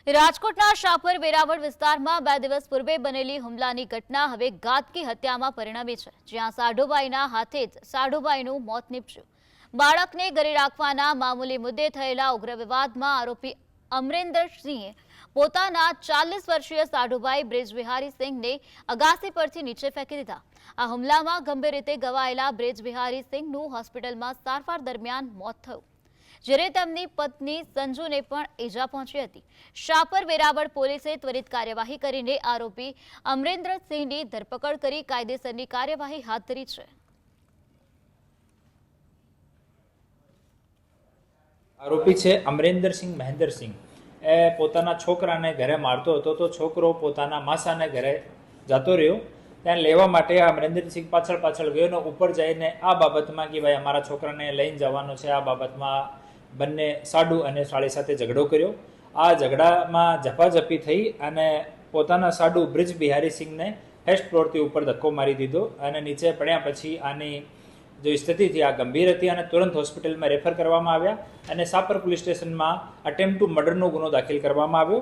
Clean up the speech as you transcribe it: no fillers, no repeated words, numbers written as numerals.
રાજકોટના શાપર વેરાવળ વિસ્તારમાં 2 દિવસ પૂર્વે બનેલી હુમલાની ઘટના હવે ઘાતકી હત્યામાં પરિણમી છે, જ્યાં સાઢુભાઈના હાથે જ સાઢુભાઈનું મોત નીપજ્યું। બાળકને ઘરે રાખવાના મામૂલી મુદ્દે થયેલા ઉગ્ર વિવાદમાં આરોપી અમરેન્દ્રસિંહે પોતાના 40 વર્ષીય સાઢુભાઈ બ્રિજબિહારી સિંહને અગાસી પરથી નીચે ફેંકી દીધા। આ હુમલામાં ગંભીર રીતે ઘવાયેલા બ્રિજબિહારી સિંહનું હોસ્પિટલમાં સારવાર દરમિયાન મોત થયું, જ્યારે તેમની પત્ની સંજુને પણ ઈજા પહોંચી હતી। શાપર વેરાવળ પોલીસે ત્વરિત કાર્યવાહી કરીને આરોપી અમરેન્દ્રસિંહની ધરપકડ કરી કાયદેસરની કાર્યવાહી હાથ ધરી છે। આરોપી છે અમરેન્દ્રસિંહ મહેન્દ્રસિંહ। એ પોતાના છોકરાને ઘરે મારતો હતો તો છોકરો પોતાના માસાને ઘરે જતો રહ્યો। ત્યાં લેવા માટે આ અમરેન્દ્રસિંહ પાછળ ગયો ને ઉપર જઈને આ બાબતમાં કે ભાઈ અમારા છોકરાને લઈને જવાનો છે, આ બાબતમાં બંને સાડુ અને સાળી સાથે ઝઘડો કર્યો। આ ઝઘડામાં ઝપાઝપી થઈ અને પોતાના સાડુ બ્રિજબિહારી સિંહને ફર્સ્ટ ફ્લોરથી ઉપર ધક્કો મારી દીધો અને નીચે પડ્યા પછી આની जो स्थिति थी आ गंभीर थी और तुरंत होस्पिटल में रेफर करवामां आव्या અને સાપર પોલીસ સ્ટેશનમાં અટેમ્પ્ટ ટુ મર્ડરનો ગુનો દાખલ કરવામાં આવ્યો।